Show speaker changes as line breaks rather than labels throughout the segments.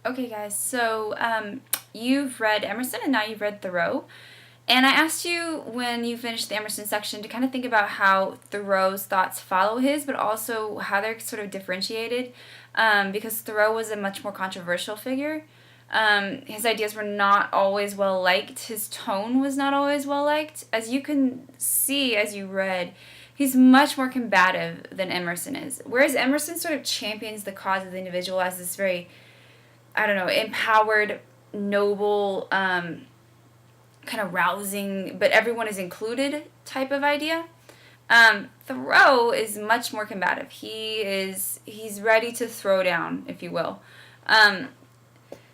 Okay, guys, so you've read Emerson and now you've read Thoreau. And I asked you when you finished the Emerson section to kind of think about how Thoreau's thoughts follow his, but also how they're sort of differentiated, because Thoreau was a much more controversial figure. His ideas were not always well liked. His tone was not always well liked. As you can see as you read, he's much more combative than Emerson is. Whereas Emerson sort of champions the cause of the individual as this very, I don't know, empowered, noble, kind of rousing, but everyone is included type of idea. Thoreau is much more combative. He's ready to throw down, if you will.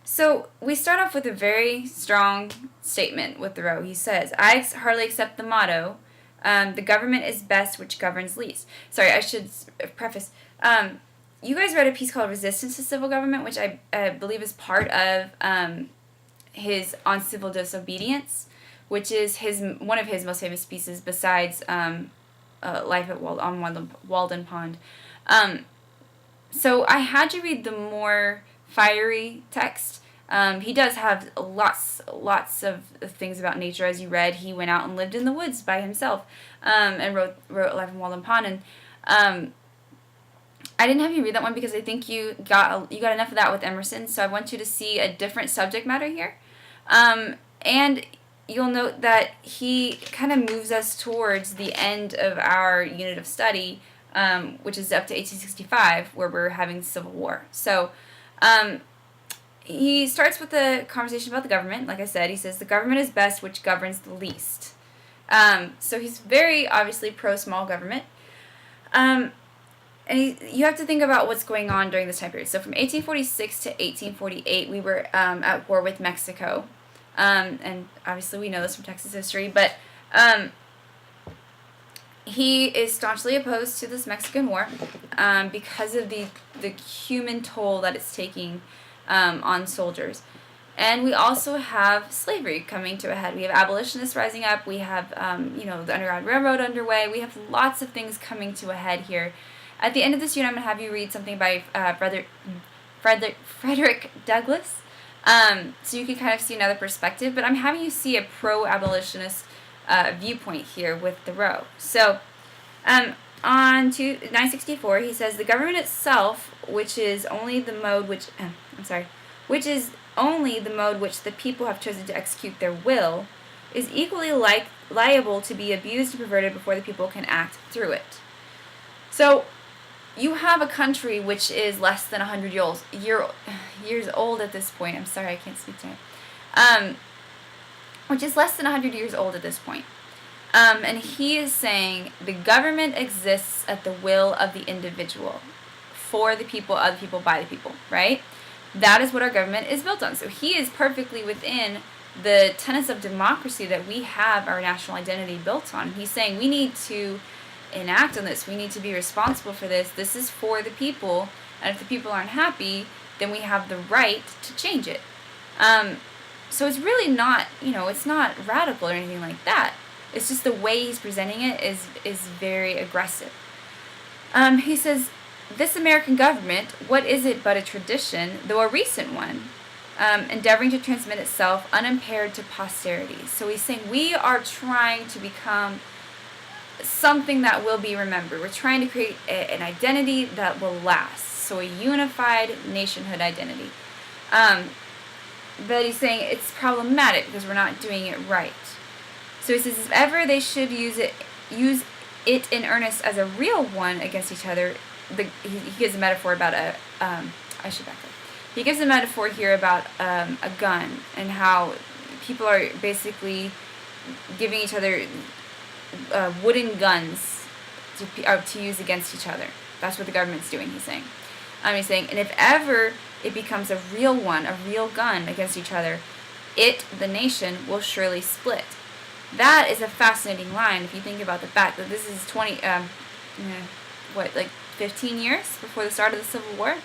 So we start off with a very strong statement with Thoreau. He says, "I hardly accept the motto, the government is best which governs least." Sorry, I should preface. You guys read a piece called "Resistance to Civil Government," which I believe is part of his On Civil Disobedience, which is one of his most famous pieces besides Life at Walden Pond. So I had to read the more fiery text. He does have lots of things about nature. As you read, he went out and lived in the woods by himself, and wrote Life at Walden Pond. And I didn't have you read that one because I think you got enough of that with Emerson. So I want you to see a different subject matter here, and you'll note that he kind of moves us towards the end of our unit of study, which is up to 1865, where we're having Civil War. So he starts with a conversation about the government. Like I said, he says, "The government is best which governs the least." So he's very obviously pro-small government. And you have to think about what's going on during this time period. So from 1846 to 1848, we were at war with Mexico. And obviously we know this from Texas history, but he is staunchly opposed to this Mexican War because of the human toll that it's taking on soldiers. And we also have slavery coming to a head. We have abolitionists rising up. We have the Underground Railroad underway. We have lots of things coming to a head here. At the end of this unit, I'm going to have you read something by Frederick Douglass, so you can kind of see another perspective. But I'm having you see a pro-abolitionist viewpoint here with Thoreau. So on 964, he says, "The government itself, which is only the mode which the people have chosen to execute their will, is equally liable to be abused and perverted before the people can act through it." So you have a country which is less than 100 years old at this point. I'm sorry, I can't speak tonight. Which is less than 100 years old at this point. And he is saying the government exists at the will of the individual, for the people, of the people, by the people, right? That is what our government is built on. So he is perfectly within the tenets of democracy that we have our national identity built on. He's saying we need to enact on this. We need to be responsible for this. This is for the people, and if the people aren't happy, then we have the right to change it. So it's really not, it's not radical or anything like that. It's just the way he's presenting it is very aggressive. He says, "This American government, what is it but a tradition, though a recent one, endeavoring to transmit itself unimpaired to posterity." So he's saying we are trying to become something that will be remembered. We're trying to create an identity that will last. So a unified nationhood identity. But he's saying it's problematic because we're not doing it right. So he says, if ever they should use it in earnest as a real one against each other, he gives a metaphor about I should back up. He gives a metaphor here about a gun and how people are basically giving each other wooden guns to use against each other. That's what the government's doing, he's saying. He's saying, and if ever it becomes a real one, a real gun against each other, the nation, will surely split. That is a fascinating line if you think about the fact that this is 15 years before the start of the Civil War.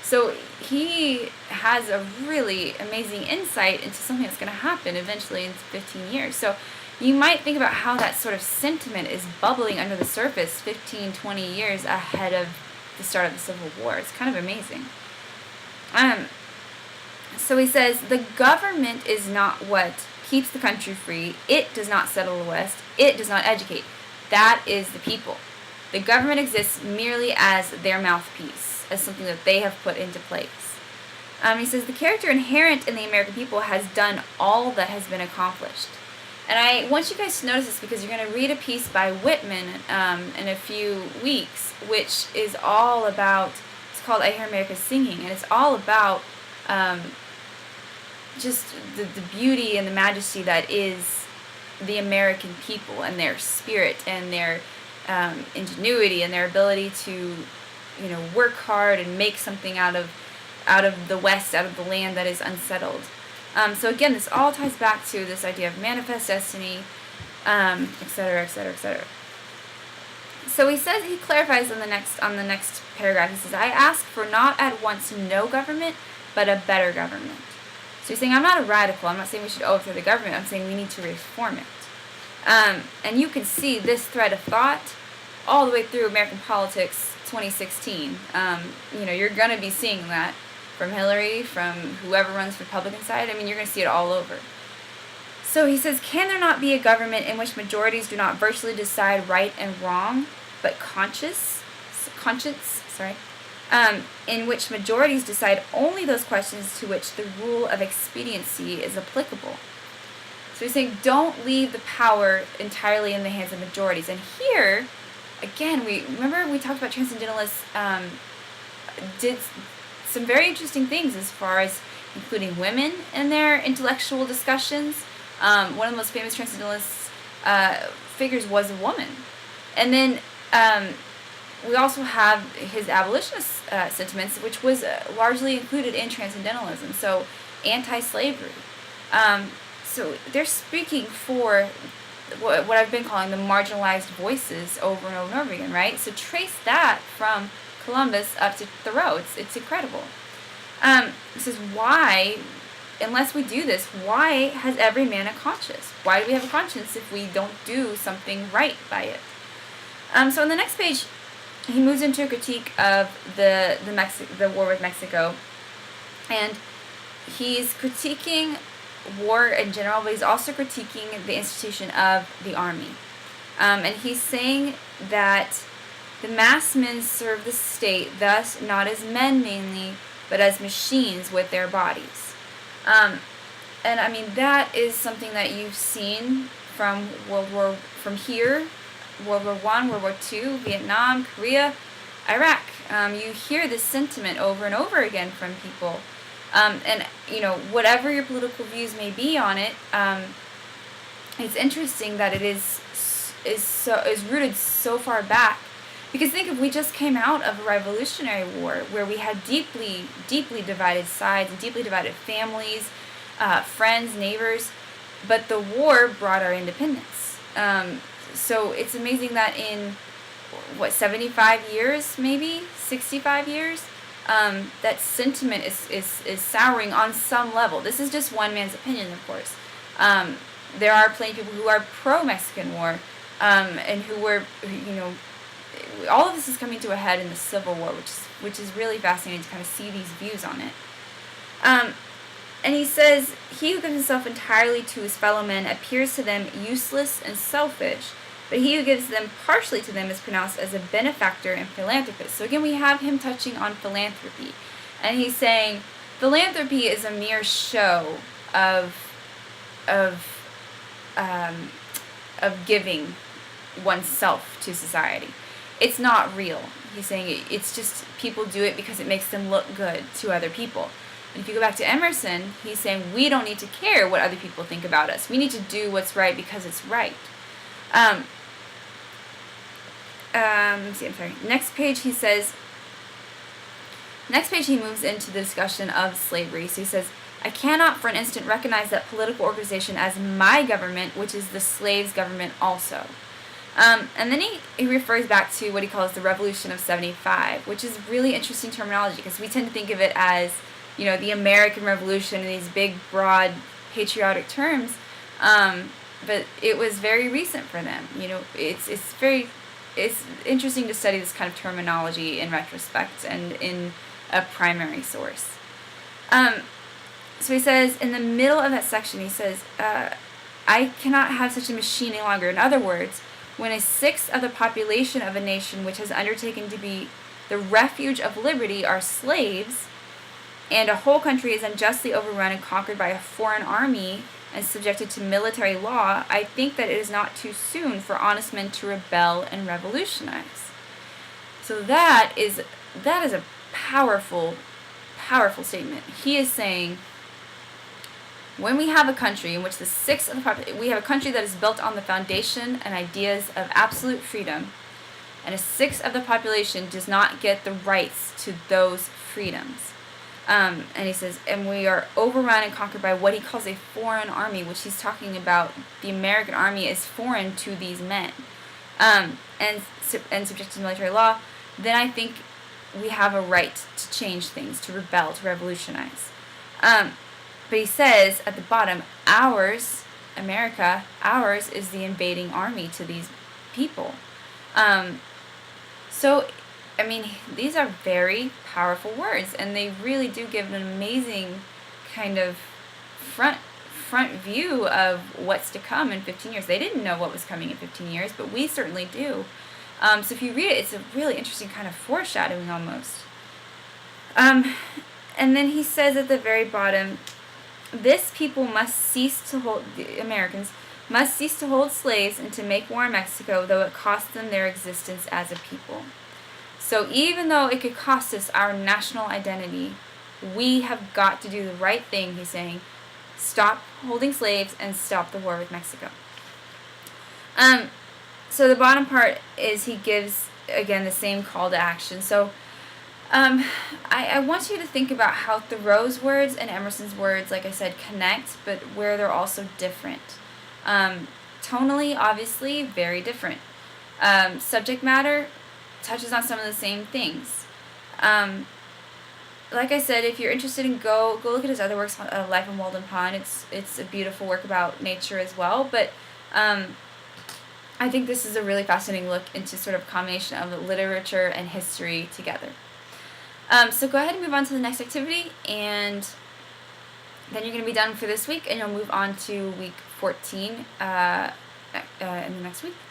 So he has a really amazing insight into something that's going to happen eventually in 15 years. So you might think about how that sort of sentiment is bubbling under the surface 15, 20 years ahead of the start of the Civil War. It's kind of amazing. So he says, the government is not what keeps the country free. It does not settle the West. It does not educate. That is the people. The government exists merely as their mouthpiece, as something that they have put into place. He says, the character inherent in the American people has done all that has been accomplished. And I want you guys to notice this because you're going to read a piece by Whitman in a few weeks, which is all about, it's called I Hear America Singing, and it's all about just the beauty and the majesty that is the American people and their spirit and their ingenuity and their ability to, work hard and make something out of the West, out of the land that is unsettled. So again, this all ties back to this idea of manifest destiny, etc., etc., etc. So he clarifies on the next paragraph. He says, I ask for not at once no government, but a better government. So he's saying, I'm not a radical. I'm not saying we should overthrow the government. I'm saying we need to reform it. And you can see this thread of thought all the way through American politics 2016. You're going to be seeing that from Hillary, from whoever runs the Republican side. You're going to see it all over. So he says, can there not be a government in which majorities do not virtually decide right and wrong, but conscience, in which majorities decide only those questions to which the rule of expediency is applicable? So he's saying, don't leave the power entirely in the hands of majorities. And here, again, we talked about transcendentalists did some very interesting things as far as including women in their intellectual discussions. One of the most famous transcendentalist figures was a woman. And then we also have his abolitionist sentiments, which was largely included in transcendentalism, so anti-slavery. So they're speaking for what I've been calling the marginalized voices over and over and over again, right? So trace that from Columbus up to Thoreau. It's incredible. It says, why, unless we do this, why has every man a conscience? Why do we have a conscience if we don't do something right by it? So on the next page, he moves into a critique of the war with Mexico, and he's critiquing war in general, but he's also critiquing the institution of the army. And he's saying that the mass men serve the state, thus not as men mainly, but as machines with their bodies. And that is something that you've seen from World War I, World War II, Vietnam, Korea, Iraq. You hear this sentiment over and over again from people. And whatever your political views may be on it, it's interesting that it is rooted so far back. Because think if we just came out of a Revolutionary War where we had deeply, deeply divided sides and deeply divided families, friends, neighbors, but the war brought our independence. So it's amazing that in 75 years, maybe 65 years. That sentiment is souring on some level. This is just one man's opinion, of course. There are plenty of people who are pro-Mexican War, and who were, all of this is coming to a head in the Civil War, which is really fascinating to kind of see these views on it. And he says, he who gives himself entirely to his fellow men appears to them useless and selfish, but he who gives them partially to them is pronounced as a benefactor and philanthropist. So again, we have him touching on philanthropy. And he's saying philanthropy is a mere show of giving oneself to society. It's not real. He's saying it's just people do it because it makes them look good to other people. And if you go back to Emerson, he's saying we don't need to care what other people think about us. We need to do what's right because it's right. Next page he moves into the discussion of slavery. So he says, I cannot for an instant recognize that political organization as my government, which is the slave's government also. And then he refers back to what he calls the Revolution of 75, which is really interesting terminology because we tend to think of it as, the American Revolution in these big, broad, patriotic terms. But it was very recent for them. It's interesting to study this kind of terminology in retrospect and in a primary source. So he says, in the middle of that section, he says, I cannot have such a machine any longer. In other words, when a sixth of the population of a nation which has undertaken to be the refuge of liberty are slaves, and a whole country is unjustly overrun and conquered by a foreign army and subjected to military law, I think that it is not too soon for honest men to rebel and revolutionize. So that is a powerful, powerful statement. He is saying, when we have a country in which the sixth of the population, we have a country that is built on the foundation and ideas of absolute freedom, and a sixth of the population does not get the rights to those freedoms. And he says, and we are overrun and conquered by what he calls a foreign army, which he's talking about the American army is foreign to these men, and subject to military law, then I think we have a right to change things, to rebel, to revolutionize. But he says at the bottom, ours, America, ours is the invading army to these people. So, I mean, these are very powerful words, and they really do give an amazing kind of front view of what's to come in 15 years. They didn't know what was coming in 15 years, but we certainly do. So if you read it, it's a really interesting kind of foreshadowing almost. And then he says at the very bottom, this people must cease to hold, the Americans, must cease to hold slaves and to make war in Mexico, though it costs them their existence as a people. So even though it could cost us our national identity, we have got to do the right thing, he's saying. Stop holding slaves and stop the war with Mexico. So the bottom part is he gives, again, the same call to action. So I want you to think about how Thoreau's words and Emerson's words, like I said, connect, but where they're also different. Tonally, obviously, very different. Subject matter touches on some of the same things. Like I said, if you're interested in go look at his other works, Life in Walden Pond. It's a beautiful work about nature as well, but I think this is a really fascinating look into sort of combination of literature and history together. So go ahead and move on to the next activity, and then you're going to be done for this week, and you'll move on to week 14 in the next week.